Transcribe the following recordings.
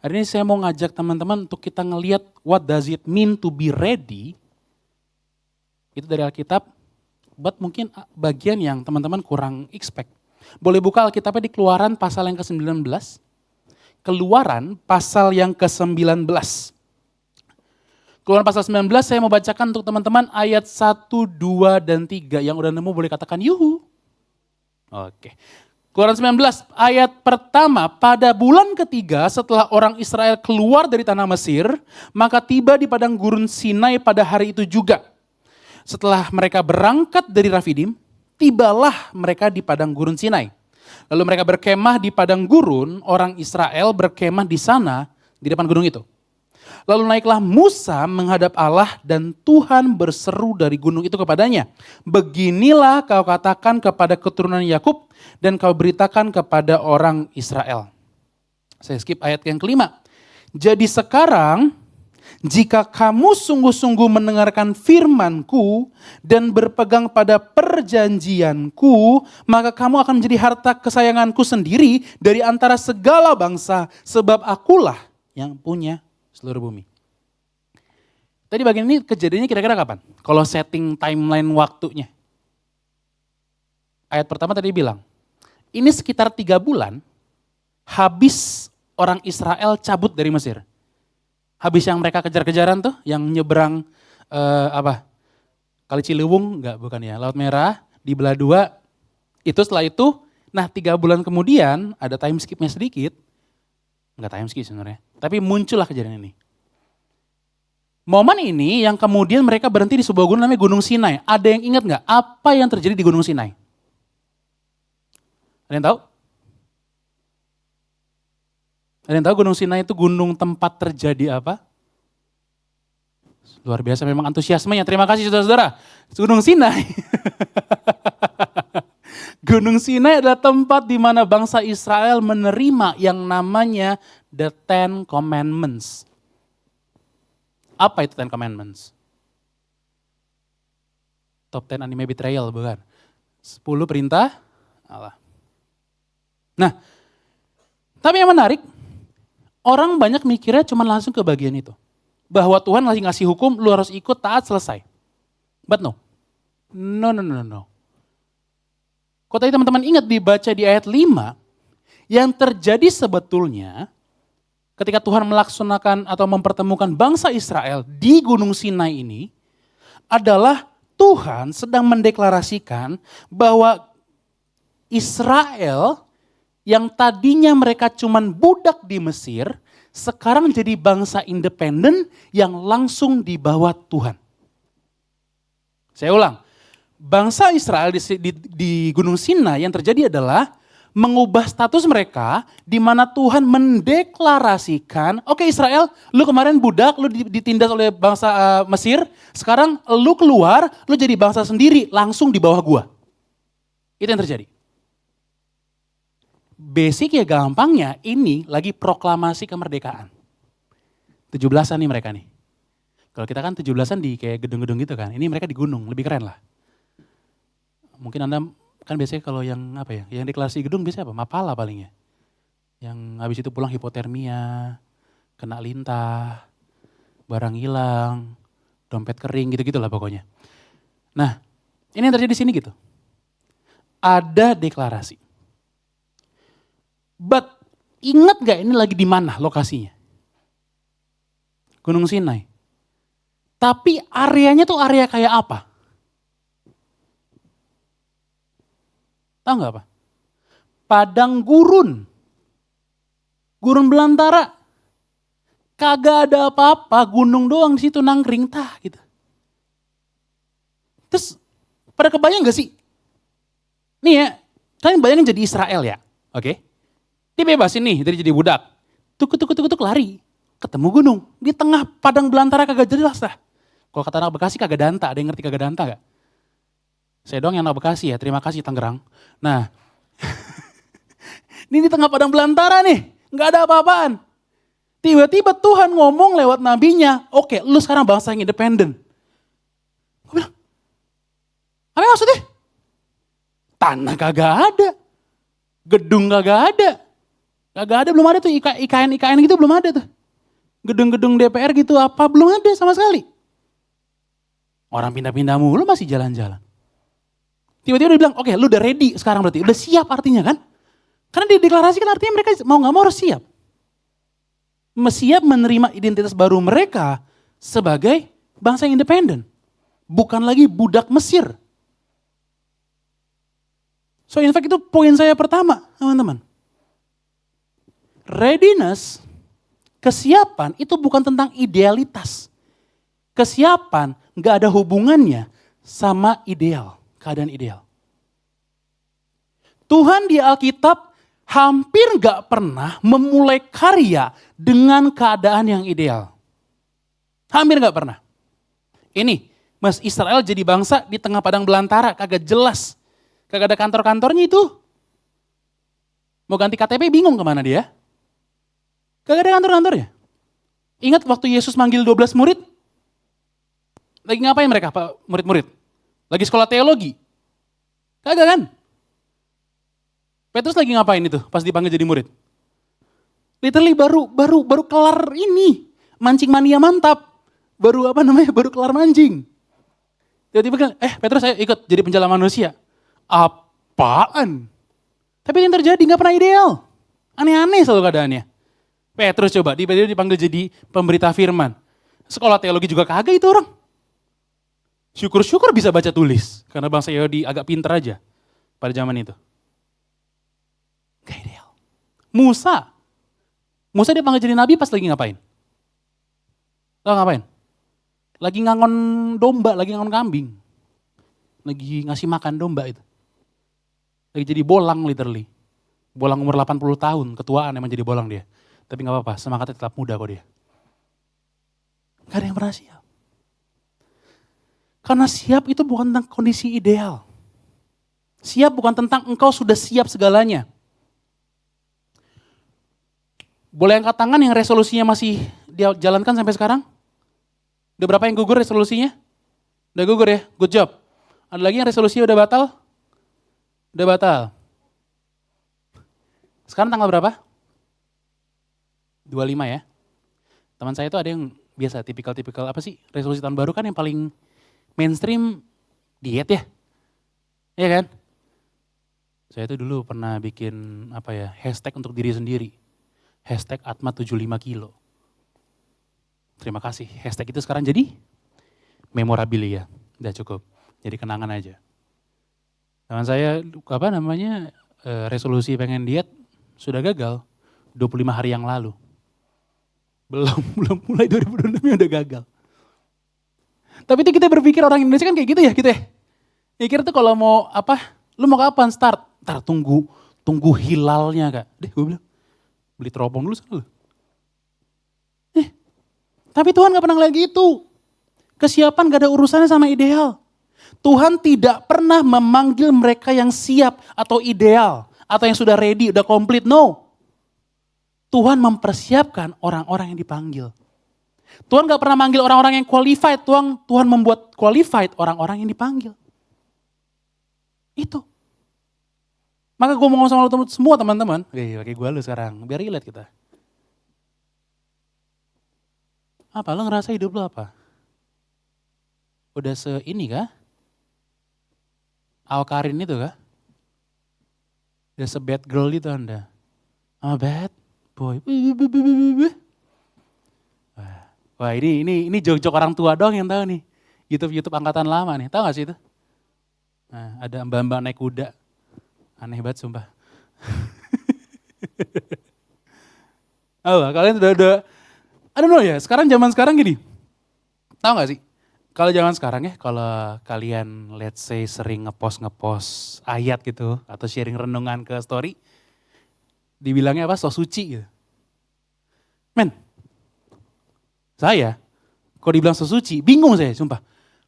Hari ini saya mau ngajak teman-teman untuk kita ngelihat what does it mean to be ready. Itu dari Alkitab, but mungkin bagian yang teman-teman kurang expect. Boleh buka Alkitabnya di Keluaran pasal yang ke-19. Keluaran pasal yang ke-19. Keluaran pasal 19 saya mau bacakan untuk teman-teman ayat 1, 2, dan 3. Yang udah nemu boleh katakan yuhu. Oke. Keluaran 19 ayat pertama, pada bulan ketiga setelah orang Israel keluar dari tanah Mesir, maka tiba di padang gurun Sinai pada hari itu juga. Setelah mereka berangkat dari Rafidim, tibalah mereka di padang gurun Sinai. Lalu mereka berkemah di padang gurun, orang Israel berkemah di sana, di depan gunung itu. Lalu naiklah Musa menghadap Allah dan Tuhan berseru dari gunung itu kepadanya. Beginilah kau katakan kepada keturunan Yakub dan kau beritakan kepada orang Israel. Saya skip ayat yang kelima. Jadi sekarang jika kamu sungguh-sungguh mendengarkan firman-Ku dan berpegang pada perjanjian-Ku, maka kamu akan menjadi harta kesayangan-Ku sendiri dari antara segala bangsa, sebab Akulah yang punya seluruh bumi. Tadi bagian ini kejadiannya kira-kira kapan? Kalau setting timeline waktunya. Ayat pertama tadi bilang, ini sekitar 3 bulan habis orang Israel cabut dari Mesir. Habis yang mereka kejar-kejaran tuh, yang nyebrang Kali Ciliwung, bukan ya, Laut Merah, dibelah 2. Itu setelah itu, nah 3 bulan kemudian ada time skipnya sedikit. Enggak time skip sebenarnya, tapi muncullah kejadian ini. Momen ini yang kemudian mereka berhenti di sebuah gunung namanya Gunung Sinai. Ada yang ingat nggak apa yang terjadi di Gunung Sinai? Ada yang tahu? Ada yang tahu Gunung Sinai itu gunung tempat terjadi apa? Luar biasa memang antusiasmenya. Terima kasih saudara-saudara. Gunung Sinai. Gunung Sinai adalah tempat di mana bangsa Israel menerima yang namanya The Ten Commandments. Apa itu Ten Commandments? Top 10 anime betrayal, bukan? 10 perintah Allah. Nah, tapi yang menarik, orang banyak mikirnya cuma langsung ke bagian itu. Bahwa Tuhan lagi ngasih hukum, lu harus ikut, taat, selesai. But no. No. Kok tadi teman-teman ingat dibaca di ayat 5, yang terjadi sebetulnya ketika Tuhan melaksanakan atau mempertemukan bangsa Israel di Gunung Sinai ini adalah Tuhan sedang mendeklarasikan bahwa Israel yang tadinya mereka cuman budak di Mesir, sekarang jadi bangsa independen yang langsung di bawah Tuhan. Saya ulang. Bangsa Israel di Gunung Sinai yang terjadi adalah mengubah status mereka di mana Tuhan mendeklarasikan, oke Israel, lu kemarin budak, lu ditindas oleh bangsa Mesir, sekarang lu keluar, lu jadi bangsa sendiri, langsung di bawah gua. Itu yang terjadi. Basic ya gampangnya, ini lagi proklamasi kemerdekaan. 17-an nih mereka nih. Kalau kita kan 17-an di kayak gedung-gedung gitu kan, ini mereka di gunung, lebih keren lah. Mungkin Anda kan biasanya kalau yang yang deklarasi gedung biasanya apa? Mapala paling ya. Yang habis itu pulang hipotermia, kena lintah, barang hilang, dompet kering gitu-gitulah pokoknya. Nah, ini yang terjadi di sini gitu. Ada deklarasi. But ingat gak ini lagi di mana lokasinya? Gunung Sinai. Tapi areanya tuh area kayak apa? Tahu gak apa? Padang gurun. Gurun belantara. Kagak ada apa-apa, gunung doang di situ nangkring gitu. Terus pada kebayang gak sih? Nih ya, kalian bayangin jadi Israel ya, oke? Dibebasin nih dari jadi budak. Tuk lari, ketemu gunung. Di tengah padang belantara kagak jelas lah. Kalau kata anak Bekasi kagak danta, ada yang ngerti kagak danta gak? Saya doang yang anak Bekasi ya, terima kasih Tangerang. Nah, ini di tengah padang belantara nih, gak ada apa-apaan. Tiba-tiba Tuhan ngomong lewat nabinya, oke lu sekarang bangsa yang independen. Gue bilang, apa maksudnya? Tanah kagak ada, gedung kagak ada. Gak ada, belum ada tuh IKN gitu belum ada tuh. Gedung-gedung DPR gitu apa, belum ada sama sekali. Orang pindah-pindah mulu masih jalan-jalan. Tiba-tiba dia bilang, oke, lu udah ready sekarang berarti, udah siap artinya kan. Karena dideklarasikan artinya mereka mau gak mau harus siap. Siap menerima identitas baru mereka sebagai bangsa yang independen. Bukan lagi budak Mesir. So in fact itu poin saya pertama teman-teman. Readiness, kesiapan itu bukan tentang idealitas. Kesiapan gak ada hubungannya sama ideal, keadaan ideal. Tuhan di Alkitab hampir gak pernah memulai karya dengan keadaan yang ideal. Hampir gak pernah. Ini, Mas Israel jadi bangsa di tengah padang belantara, kagak jelas. Kagak ada kantor-kantornya itu. Mau ganti KTP bingung kemana dia. Kagak ada kantor-kantornya. Ingat waktu Yesus manggil 12 murid? Lagi ngapain mereka Pak murid-murid? Lagi sekolah teologi? Kagak kan? Petrus lagi ngapain itu pas dipanggil jadi murid? Literally baru kelar ini. Mancing mania mantap. Baru kelar mancing. Tiba-tiba kan, Petrus saya ikut jadi penjala manusia. Apaan? Tapi yang terjadi gak pernah ideal. Aneh-aneh selalu keadaannya. Petrus coba, tiba-tiba dipanggil jadi pemberita firman. Sekolah teologi juga kagak itu orang. Syukur-syukur bisa baca tulis. Karena bangsa Yahudi agak pintar aja pada zaman itu. Gak ideal. Musa dipanggil jadi nabi pas lagi ngapain? Tahu ngapain? Lagi ngangon domba, lagi ngangon kambing. Lagi ngasih makan domba itu. Lagi jadi bolang literally. Bolang umur 80 tahun, ketuaan emang jadi bolang dia. Tapi gak apa-apa, semangatnya tetap muda kok dia. Gak ada yang pernah siap. Karena siap itu bukan tentang kondisi ideal. Siap bukan tentang engkau sudah siap segalanya. Boleh angkat tangan yang resolusinya masih dia jalankan sampai sekarang? Udah berapa yang gugur resolusinya? Udah gugur ya, good job. Ada lagi yang resolusinya udah batal? Udah batal. Sekarang tanggal berapa? 25 ya. Teman saya itu ada yang biasa tipikal apa sih? Resolusi tahun baru kan yang paling mainstream diet ya. Iya kan? Saya itu dulu pernah bikin hashtag untuk diri sendiri. Hashtag Atma 75 kilo. Terima kasih. Hashtag itu sekarang jadi memorabilia. Udah cukup. Jadi kenangan aja. Teman saya resolusi pengen diet sudah gagal 25 hari yang lalu. Belum mulai 2026 udah gagal. Tapi itu kita berpikir orang Indonesia kan kayak gitu ya kita ya. Mikir tuh kalau mau lu mau kapan start? Ntar tunggu hilalnya Kak. Deh gue bilang, beli teropong dulu sana lu. Tapi Tuhan gak pernah lagi itu. Kesiapan gak ada urusannya sama ideal. Tuhan tidak pernah memanggil mereka yang siap atau ideal. Atau yang sudah ready, udah komplit, no. Tuhan mempersiapkan orang-orang yang dipanggil. Tuhan gak pernah manggil orang-orang yang qualified, Tuhan membuat qualified orang-orang yang dipanggil. Itu. Maka gue mau ngomong sama lu semua teman-teman, pakai gue lu sekarang, biar relate kita. Apa, lu ngerasa hidup lu apa? Udah ini kah? Al-Karin itu kah? Udah bad girl itu Anda? Bad boy. Wah ini jok-jok orang tua doang yang tahu nih. YouTube angkatan lama nih, tahu gak sih itu? Nah, ada mbak-mbak naik kuda. Aneh banget sumpah. Kalian udah I don't know ya, zaman sekarang gini. Tahu gak sih? Kalau zaman sekarang ya, kalau kalian let's say sering ngepost ayat gitu, atau sharing renungan ke story, dibilangnya sok suci gitu. Men, saya, kalau dibilang sok suci, bingung saya sumpah.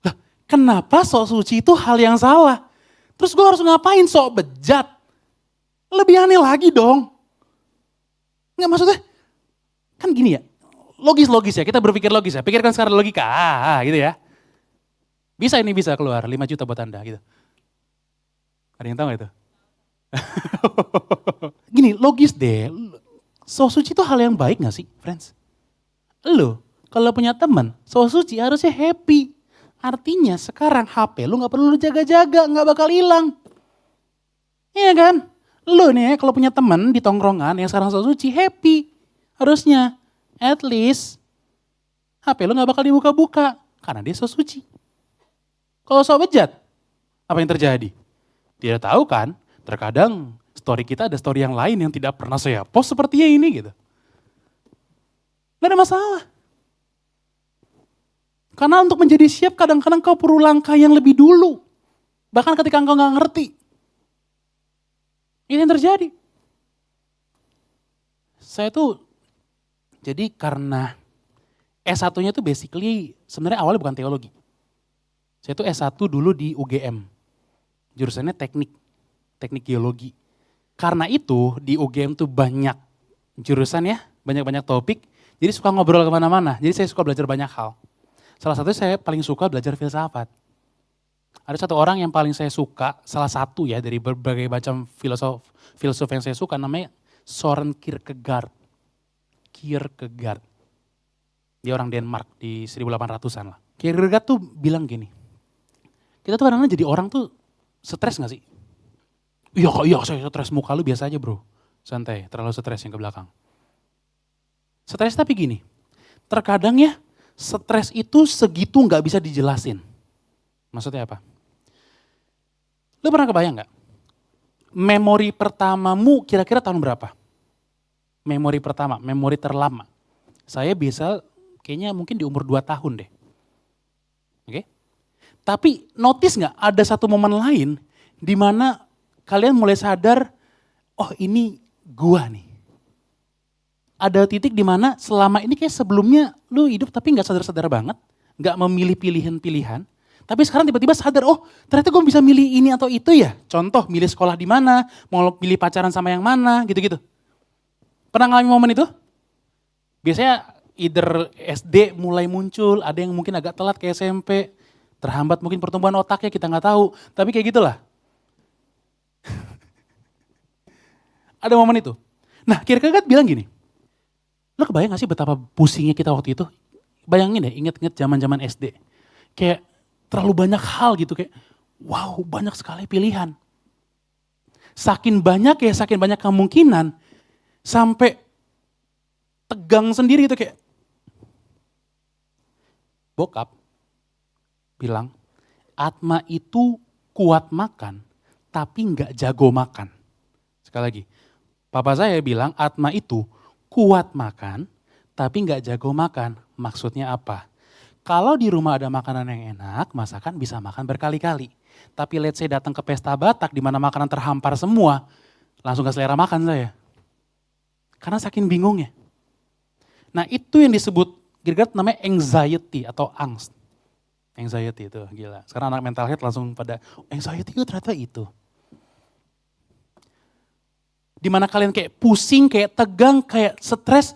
Lah, kenapa sok suci itu hal yang salah? Terus gue harus ngapain sok bejat? Lebih aneh lagi dong. Nggak maksudnya, kan gini ya, logis ya, kita berpikir logis ya, pikirkan secara logika, gitu ya. Bisa keluar 5 juta buat Anda gitu. Ada yang tahu gak itu? Gini, logis deh. So suci itu hal yang baik gak sih, friends? Lo, kalau punya teman, so suci harusnya happy. Artinya sekarang HP lu gak perlu lu jaga-jaga, gak bakal hilang. Iya kan? Lu nih kalau punya teman di tongkrongan yang sekarang so suci, happy. Harusnya, at least HP lu gak bakal dibuka-buka. Karena dia so suci. Kalau so bejat, apa yang terjadi? Tidak tahu kan? Terkadang story kita ada story yang lain yang tidak pernah saya post sepertinya ini gitu. Gak ada masalah. Karena untuk menjadi siap kadang-kadang kau perlu langkah yang lebih dulu. Bahkan ketika engkau gak ngerti. Ini yang terjadi. Saya tuh, jadi karena S1-nya tuh basically sebenarnya awalnya bukan teologi. Saya tuh S1 dulu di UGM. Jurusannya teknik geologi. Karena itu di UGM tuh banyak jurusan ya, banyak-banyak topik. Jadi suka ngobrol kemana-mana, jadi saya suka belajar banyak hal. Salah satu saya paling suka belajar filsafat. Ada satu orang yang paling saya suka, salah satu ya dari berbagai macam filsuf yang saya suka, namanya Søren Kierkegaard. Kierkegaard. Dia orang Denmark di 1800-an lah. Kierkegaard tuh bilang gini, kita tuh kadang-kadang jadi orang tuh stres gak sih? Iya saya stres, muka lu biasa aja bro. Santai, terlalu stres yang ke belakang. Stres tapi gini, terkadang ya stres itu segitu gak bisa dijelasin. Maksudnya apa? Lu pernah kebayang gak? Memori pertamamu kira-kira tahun berapa? Memori pertama, memori terlama. Saya bisa kayaknya mungkin di umur 2 tahun deh. Oke? Tapi notice gak ada satu momen lain di mana kalian mulai sadar, oh ini gua nih. Ada titik di mana selama ini kayak sebelumnya lu hidup tapi gak sadar-sadar banget, gak memilih pilihan-pilihan, tapi sekarang tiba-tiba sadar, oh ternyata gue bisa milih ini atau itu ya. Contoh, milih sekolah di mana, mau pilih pacaran sama yang mana, gitu-gitu. Pernah ngalamin momen itu? Biasanya either SD mulai muncul, ada yang mungkin agak telat kayak SMP, terhambat mungkin pertumbuhan otaknya, kita gak tahu, tapi kayak gitulah. Ada momen itu. Nah Kierkegaard bilang gini, lo kebayang gak sih betapa pusingnya kita waktu itu? Bayangin deh, inget-inget zaman-zaman SD. Kayak terlalu banyak hal gitu, kayak wow banyak sekali pilihan. Saking banyak kemungkinan, sampai tegang sendiri gitu kayak. Bokap bilang, Atma itu kuat makan, tapi gak jago makan. Sekali lagi, papa saya bilang Atma itu kuat makan, tapi gak jago makan. Maksudnya apa? Kalau di rumah ada makanan yang enak, masakan bisa makan berkali-kali. Tapi let's say datang ke pesta Batak di mana makanan terhampar semua, langsung gak selera makan saya. Karena saking bingungnya. Nah itu yang disebut Kierkegaard namanya anxiety atau angst. Anxiety itu gila. Sekarang anak mental health langsung pada anxiety itu ternyata itu. Dimana kalian kayak pusing, kayak tegang, kayak stres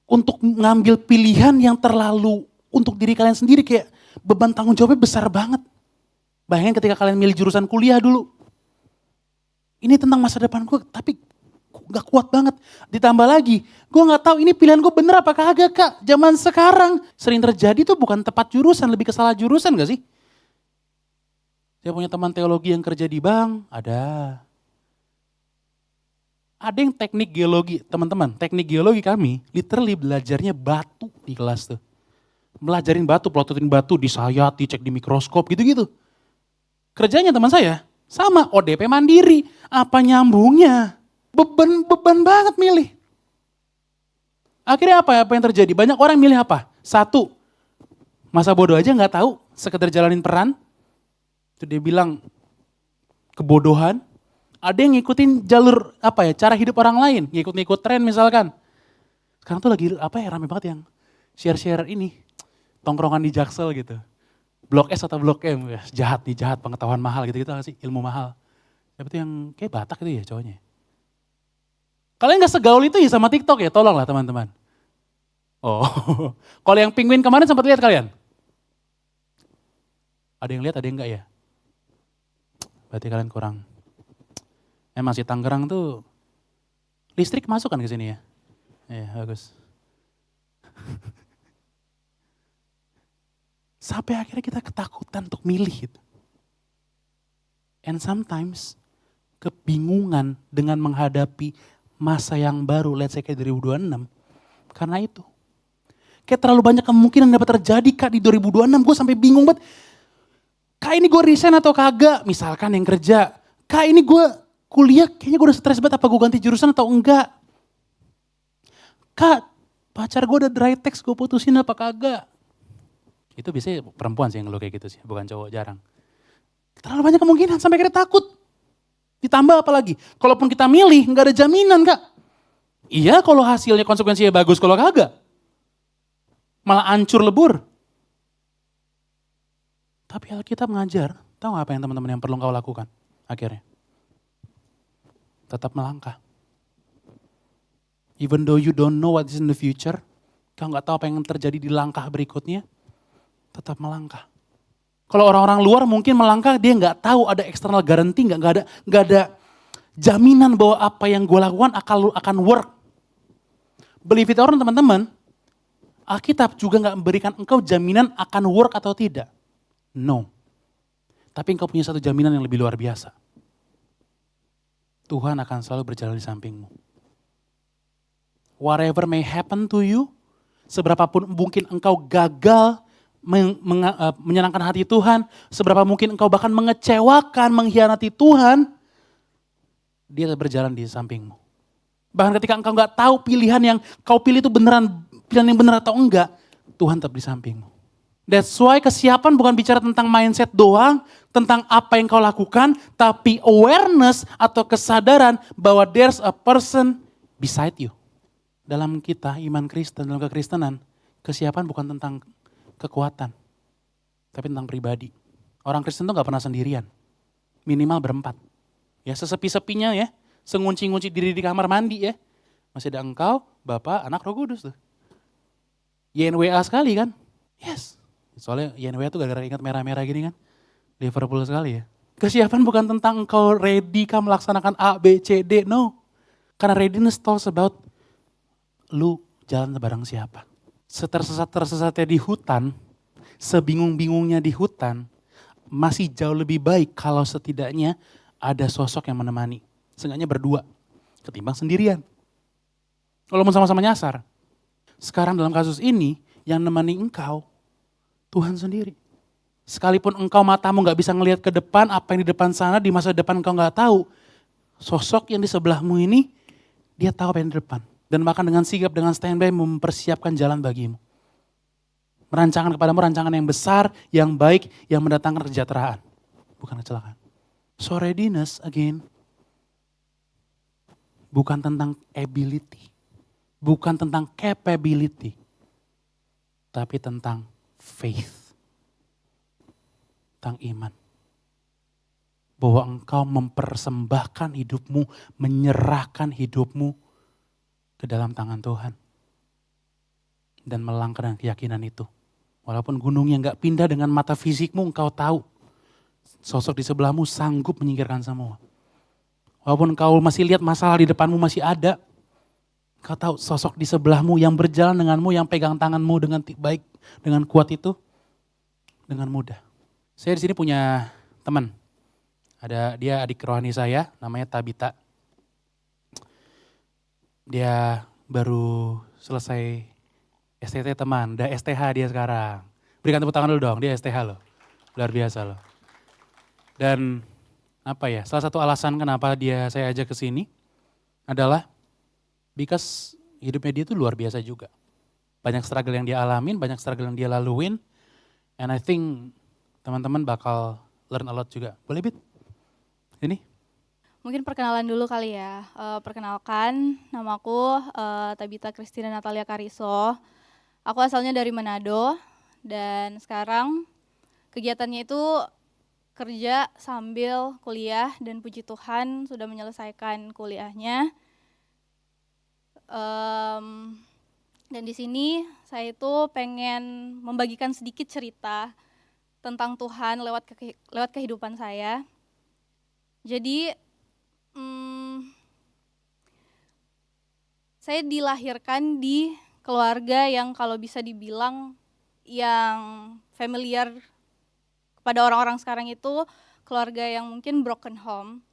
untuk ngambil pilihan yang terlalu untuk diri kalian sendiri, kayak beban tanggung jawabnya besar banget. Bayangin ketika kalian milih jurusan kuliah dulu. Ini tentang masa depan gue, tapi gak kuat banget. Ditambah lagi, gue gak tahu ini pilihan gue bener apa kagak kak. Zaman sekarang sering terjadi tuh bukan tepat jurusan, lebih ke salah jurusan gak sih? Saya punya teman teologi yang kerja di bank, ada. Ada yang teknik geologi, teman-teman, teknik geologi kami literally belajarnya batu di kelas tuh. Belajarin batu, pelototin batu, disayati, cek di mikroskop, gitu-gitu. Kerjanya teman saya, sama ODP mandiri, apa nyambungnya? Beban banget milih. Akhirnya apa yang terjadi? Banyak orang milih apa? Satu, masa bodoh aja gak tahu, sekedar jalanin peran. Itu dia bilang kebodohan. Ada yang ngikutin jalur cara hidup orang lain, ngikut tren misalkan. Sekarang tuh lagi rame banget yang share ini, tongkrongan di Jaksel gitu. Blok S atau Blok M, ya, jahat pengetahuan mahal gitu sih, ilmu mahal. Tapi itu yang kayak Batak itu ya cowoknya. Kalian gak segaul itu ya sama TikTok ya, tolonglah teman-teman. Oh, kalau yang penguin kemarin sempat lihat kalian? Ada yang lihat, ada yang enggak ya? Berarti kalian kurang. Emang si Tangerang tuh Listrik masuk kan ke sini ya? Iya, bagus. Sampai akhirnya kita ketakutan untuk milih gitu. And sometimes kebingungan dengan menghadapi masa yang baru, let's say kayak 2026. Karena itu. Kayak terlalu banyak kemungkinan dapat terjadi Kak di 2026. Gue sampai bingung banget. Kak ini gue resign atau kagak? Misalkan yang kerja. Kak ini gue kuliah kayaknya gue udah stres banget. Apa gue ganti jurusan atau enggak? Kak pacar gue udah dry text gue putusin apa kagak? Itu biasanya perempuan sih yang ngeluh kayak gitu sih. Bukan cowok, jarang. Terlalu banyak kemungkinan sampai kita takut. Ditambah apa lagi? Kalaupun kita milih nggak ada jaminan Kak. Iya kalau hasilnya konsekuensinya bagus, kalau kagak. Malah hancur lebur. Tapi Alkitab mengajar, tahu gak apa yang teman-teman yang perlu kau lakukan akhirnya? Tetap melangkah. Even though you don't know what is in the future, kau gak tahu apa yang terjadi di langkah berikutnya, tetap melangkah. Kalau orang-orang luar mungkin melangkah, dia gak tahu ada external guarantee, gak ada jaminan bahwa apa yang gue lakukan akan work. Believe it or not teman-teman, Alkitab juga gak memberikan engkau jaminan akan work atau tidak. No. Tapi engkau punya satu jaminan yang lebih luar biasa. Tuhan akan selalu berjalan di sampingmu. Whatever may happen to you, seberapapun mungkin engkau gagal menyenangkan hati Tuhan, seberapa mungkin engkau bahkan mengecewakan, mengkhianati Tuhan, dia berjalan di sampingmu. Bahkan ketika engkau gak tahu pilihan yang kau pilih itu beneran, pilihan yang benar atau enggak, Tuhan tetap di sampingmu. That's why kesiapan bukan bicara tentang mindset doang, tentang apa yang kau lakukan, tapi awareness atau kesadaran bahwa there's a person beside you. Dalam kita, iman Kristen, dalam kekristenan, kesiapan bukan tentang kekuatan, tapi tentang pribadi. Orang Kristen tuh gak pernah sendirian, minimal berempat. Ya sesepi-sepinya ya, sengunci-ngunci diri di kamar mandi ya. Masih ada engkau, Bapak, Anak, Roh Kudus tuh. YNWA sekali kan? Yes. Soalnya YNWA tuh gara-gara ingat merah-merah gini kan. Liverpool sekali ya. Kesiapan bukan tentang engkau ready kah melaksanakan A, B, C, D. No. Karena readiness talks about lu jalan bareng siapa. Setersesat-tersesatnya di hutan, sebingung-bingungnya di hutan, masih jauh lebih baik kalau setidaknya ada sosok yang menemani. Seenggaknya berdua, ketimbang sendirian. Kalau mau sama-sama nyasar. Sekarang dalam kasus ini, yang nemani engkau, Tuhan sendiri. Sekalipun engkau matamu gak bisa ngelihat ke depan, apa yang di depan sana, di masa depan engkau gak tahu. Sosok yang di sebelahmu ini, dia tahu apa yang di depan. Dan bahkan dengan sigap, dengan standby mempersiapkan jalan bagimu. Merancangkan kepadamu rancangan yang besar, yang baik, yang mendatangkan kesejahteraan. Bukan kecelakaan. So readiness again, bukan tentang ability. Bukan tentang capability. Tapi tentang faith. Tentang iman. Bahwa engkau mempersembahkan hidupmu, menyerahkan hidupmu ke dalam tangan Tuhan. Dan melangkah dengan keyakinan itu. Walaupun gunungnya gak pindah dengan mata fisikmu, engkau tahu. Sosok di sebelahmu sanggup menyingkirkan semua. Walaupun engkau masih lihat masalah di depanmu masih ada. Engkau tahu sosok di sebelahmu yang berjalan denganmu, yang pegang tanganmu dengan baik, dengan kuat itu. Dengan mudah. Saya di sini punya teman. Dia adik rohani saya, namanya Tabita. Dia baru selesai STT teman, udah STH dia sekarang. Berikan tepuk tangan dulu dong, dia STH loh. Luar biasa loh. Dan salah satu alasan kenapa saya ajak ke sini adalah because hidupnya dia tuh luar biasa juga. Banyak struggle yang dia alamin, banyak struggle yang dia laluin. And I think teman-teman bakal learn a lot juga. Boleh Bit? Ini? Mungkin perkenalan dulu kali ya. Perkenalkan, namaku Tabita Christina Natalia Kariso. Aku asalnya dari Manado dan sekarang kegiatannya itu kerja sambil kuliah dan puji Tuhan sudah menyelesaikan kuliahnya. Dan di sini saya itu pengen membagikan sedikit cerita tentang Tuhan lewat kehidupan saya. Jadi Saya dilahirkan di keluarga yang kalau bisa dibilang yang familiar kepada orang-orang sekarang itu keluarga yang mungkin broken home.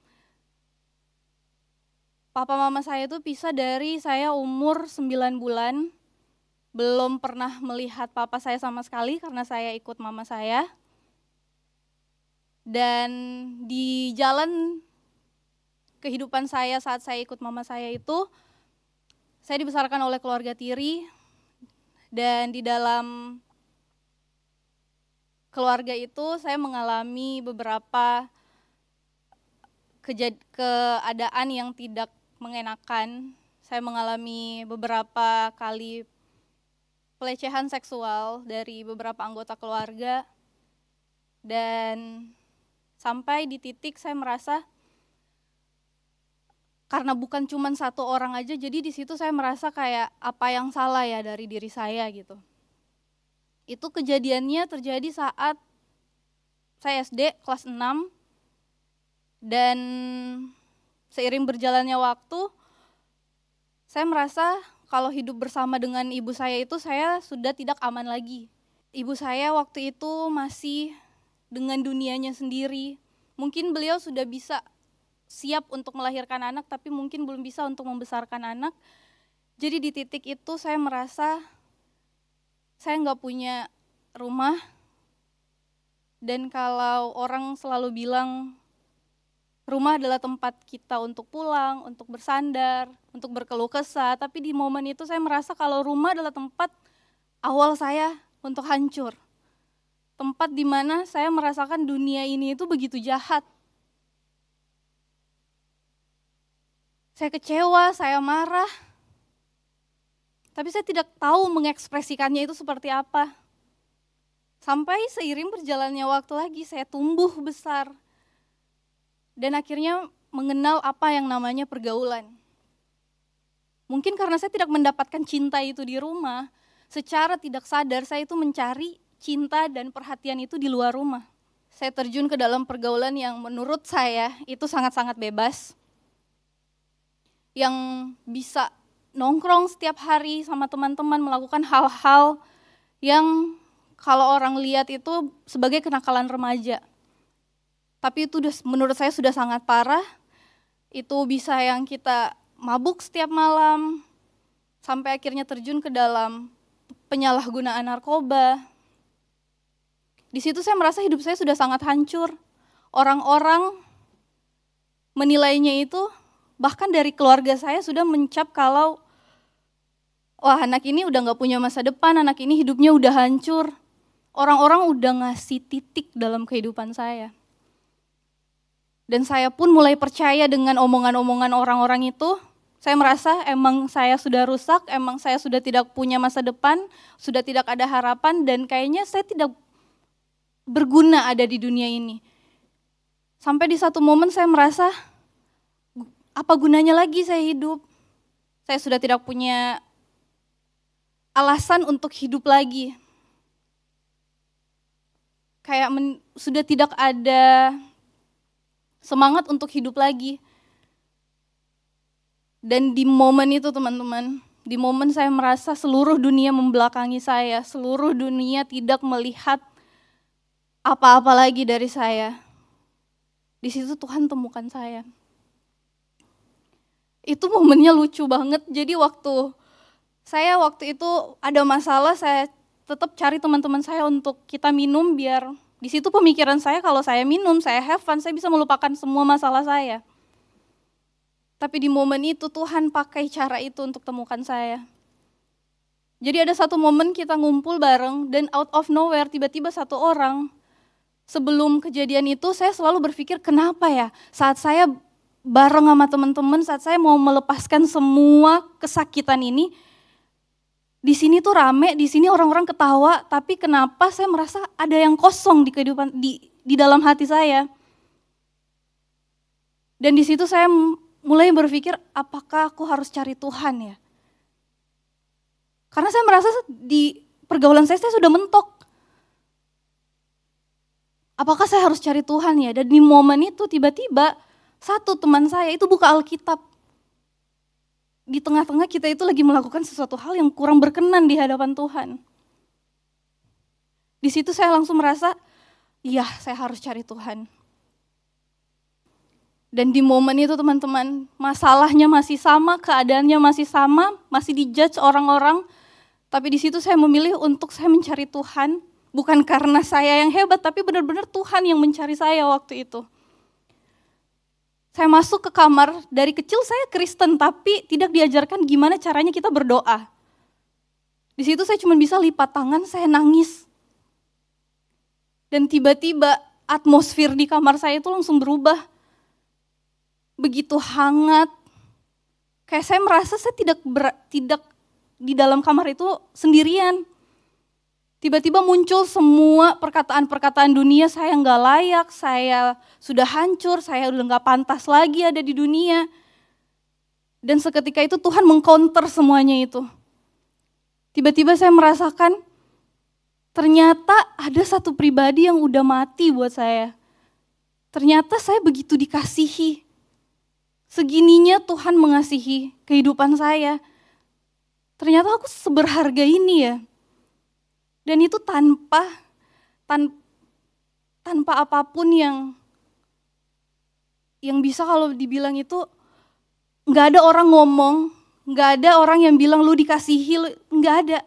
Papa mama saya itu pisah dari saya umur 9 bulan. Belum pernah melihat papa saya sama sekali karena saya ikut mama saya. Dan di jalan kehidupan saya saat saya ikut mama saya itu, saya dibesarkan oleh keluarga tiri, dan di dalam keluarga itu saya mengalami beberapa keadaan yang tidak mengenakan. Saya mengalami beberapa kali pelecehan seksual dari beberapa anggota keluarga, dan sampai di titik saya merasa karena bukan cuma satu orang aja, jadi di situ saya merasa kayak apa yang salah ya dari diri saya gitu. Itu kejadiannya terjadi saat saya SD kelas 6, dan seiring berjalannya waktu, saya merasa kalau hidup bersama dengan ibu saya itu saya sudah tidak aman lagi. Ibu saya waktu itu masih dengan dunianya sendiri. Mungkin beliau sudah bisa siap untuk melahirkan anak, tapi mungkin belum bisa untuk membesarkan anak. Jadi di titik itu saya merasa saya nggak punya rumah, dan kalau orang selalu bilang rumah adalah tempat kita untuk pulang, untuk bersandar, untuk berkeluh kesah, tapi di momen itu saya merasa kalau rumah adalah tempat awal saya untuk hancur. Tempat di mana saya merasakan dunia ini itu begitu jahat. Saya kecewa, saya marah, tapi saya tidak tahu mengekspresikannya itu seperti apa. Sampai seiring berjalannya waktu lagi, saya tumbuh besar, dan akhirnya mengenal apa yang namanya pergaulan. Mungkin karena saya tidak mendapatkan cinta itu di rumah, secara tidak sadar saya itu mencari cinta dan perhatian itu di luar rumah. Saya terjun ke dalam pergaulan yang menurut saya itu sangat-sangat bebas, yang bisa nongkrong setiap hari sama teman-teman, melakukan hal-hal yang kalau orang lihat itu sebagai kenakalan remaja. Tapi itu menurut saya sudah sangat parah. Itu bisa yang kita mabuk setiap malam, sampai akhirnya terjun ke dalam penyalahgunaan narkoba. Di situ saya merasa hidup saya sudah sangat hancur. Orang-orang menilainya itu, bahkan dari keluarga saya sudah mencap kalau wah, anak ini udah gak punya masa depan, anak ini hidupnya udah hancur. Orang-orang udah ngasih titik dalam kehidupan saya. Dan saya pun mulai percaya dengan omongan-omongan orang-orang itu. Saya merasa emang saya sudah rusak, emang saya sudah tidak punya masa depan, sudah tidak ada harapan, dan kayaknya saya tidak berguna ada di dunia ini. Sampai di satu momen saya merasa, apa gunanya lagi saya hidup? Saya sudah tidak punya alasan untuk hidup lagi. Kayak sudah tidak ada semangat untuk hidup lagi. Dan di momen itu teman-teman, di momen saya merasa seluruh dunia membelakangi saya, seluruh dunia tidak melihat apa-apa lagi dari saya. Di situ Tuhan temukan saya. Itu momennya lucu banget. Jadi waktu itu ada masalah, saya tetap cari teman-teman saya untuk kita minum, biar di situ pemikiran saya kalau saya minum, saya have fun, saya bisa melupakan semua masalah saya. Tapi di momen itu Tuhan pakai cara itu untuk temukan saya. Jadi ada satu momen kita ngumpul bareng, dan out of nowhere tiba-tiba satu orang, sebelum kejadian itu saya selalu berpikir kenapa ya saat saya bareng sama teman-teman, saat saya mau melepaskan semua kesakitan ini, di sini tuh rame, di sini orang-orang ketawa, tapi kenapa saya merasa ada yang kosong di kehidupan di dalam hati saya. Dan di situ saya mulai berpikir, apakah aku harus cari Tuhan ya? Karena saya merasa di pergaulan saya sudah mentok. Apakah saya harus cari Tuhan ya? Dan di momen itu tiba-tiba satu teman saya itu buka Alkitab. di tengah-tengah kita itu lagi melakukan sesuatu hal yang kurang berkenan di hadapan Tuhan. Di situ saya langsung merasa, iya saya harus cari Tuhan. Dan di momen itu teman-teman, masalahnya masih sama, keadaannya masih sama, masih dijudge orang-orang. Tapi di situ saya memilih untuk saya mencari Tuhan, bukan karena saya yang hebat, tapi benar-benar Tuhan yang mencari saya waktu itu. Saya masuk ke kamar, dari kecil saya Kristen, tapi tidak diajarkan gimana caranya kita berdoa. Di situ saya cuma bisa lipat tangan, saya nangis. Dan tiba-tiba atmosfer di kamar saya itu langsung berubah. Begitu hangat, kayak saya merasa saya tidak di dalam kamar itu sendirian. Tiba-tiba muncul semua perkataan-perkataan dunia, saya nggak layak, saya sudah hancur, saya udah nggak pantas lagi ada di dunia. Dan seketika itu Tuhan mengcounter semuanya itu. Tiba-tiba saya merasakan ternyata ada satu pribadi yang udah mati buat saya. Ternyata saya begitu dikasihi. Segininya Tuhan mengasihi kehidupan saya. Ternyata aku seberharga ini ya. Dan itu tanpa apapun yang bisa kalau dibilang itu, nggak ada orang ngomong, nggak ada orang yang bilang lu dikasihi, nggak ada.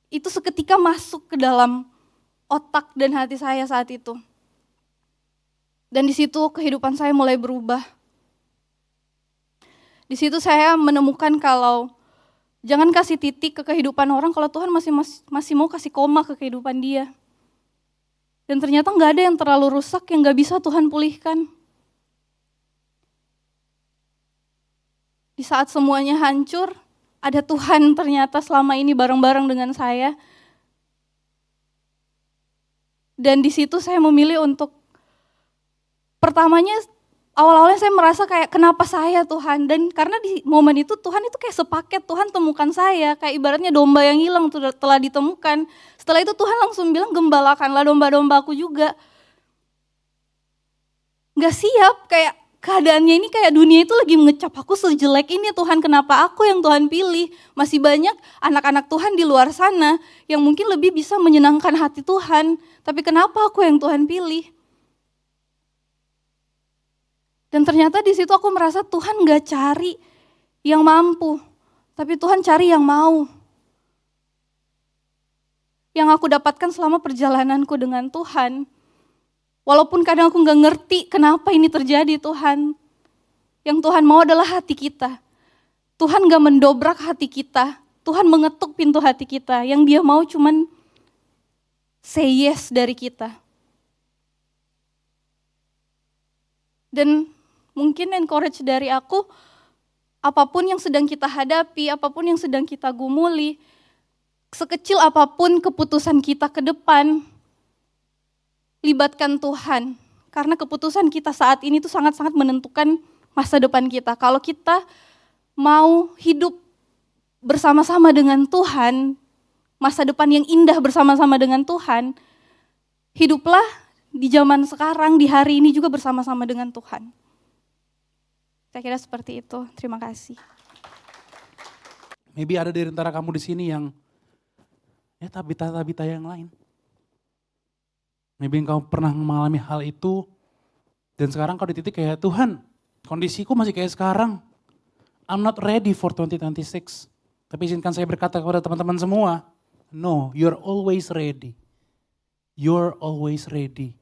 Itu seketika masuk ke dalam otak dan hati saya saat itu. Dan di situ kehidupan saya mulai berubah. Di situ saya menemukan kalau jangan kasih titik ke kehidupan orang kalau Tuhan masih mau kasih koma ke kehidupan dia. Dan ternyata nggak ada yang terlalu rusak yang nggak bisa Tuhan pulihkan. Di saat semuanya hancur, ada Tuhan ternyata selama ini bareng-bareng dengan saya. Dan di situ saya memilih untuk pertamanya awal-awalnya saya merasa kayak kenapa saya Tuhan, dan karena di momen itu Tuhan itu kayak sepaket, Tuhan temukan saya, kayak ibaratnya domba yang hilang telah ditemukan. Setelah itu Tuhan langsung bilang gembalakanlah domba-domba aku juga. Gak siap, kayak keadaannya ini kayak dunia itu lagi mengecap aku sejelek ini Tuhan, kenapa aku yang Tuhan pilih? Masih banyak anak-anak Tuhan di luar sana yang mungkin lebih bisa menyenangkan hati Tuhan, tapi kenapa aku yang Tuhan pilih? Dan ternyata di situ aku merasa Tuhan gak cari yang mampu, tapi Tuhan cari yang mau. Yang aku dapatkan selama perjalananku dengan Tuhan, walaupun kadang aku gak ngerti kenapa ini terjadi Tuhan, yang Tuhan mau adalah hati kita. Tuhan gak mendobrak hati kita, Tuhan mengetuk pintu hati kita, yang Dia mau cuman say yes dari kita. Dan mungkin encourage dari aku, apapun yang sedang kita hadapi, apapun yang sedang kita gumuli, sekecil apapun keputusan kita ke depan, libatkan Tuhan. Karena keputusan kita saat ini tuh sangat-sangat menentukan masa depan kita. Kalau kita mau hidup bersama-sama dengan Tuhan, masa depan yang indah bersama-sama dengan Tuhan, hiduplah di zaman sekarang, di hari ini juga bersama-sama dengan Tuhan. Saya kira seperti itu. Terima kasih. Maybe ada dari antara kamu di sini yang ya tabita yang lain. Maybe engkau pernah mengalami hal itu dan sekarang kau di titik kayak Tuhan, kondisiku masih kayak sekarang. I'm not ready for 2026. Tapi izinkan saya berkata kepada teman-teman semua, no, you're always ready. You're always ready.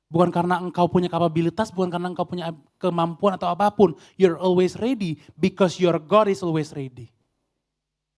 Bukan karena engkau punya kapabilitas, bukan karena engkau punya kemampuan atau apapun. You're always ready because your God is always ready.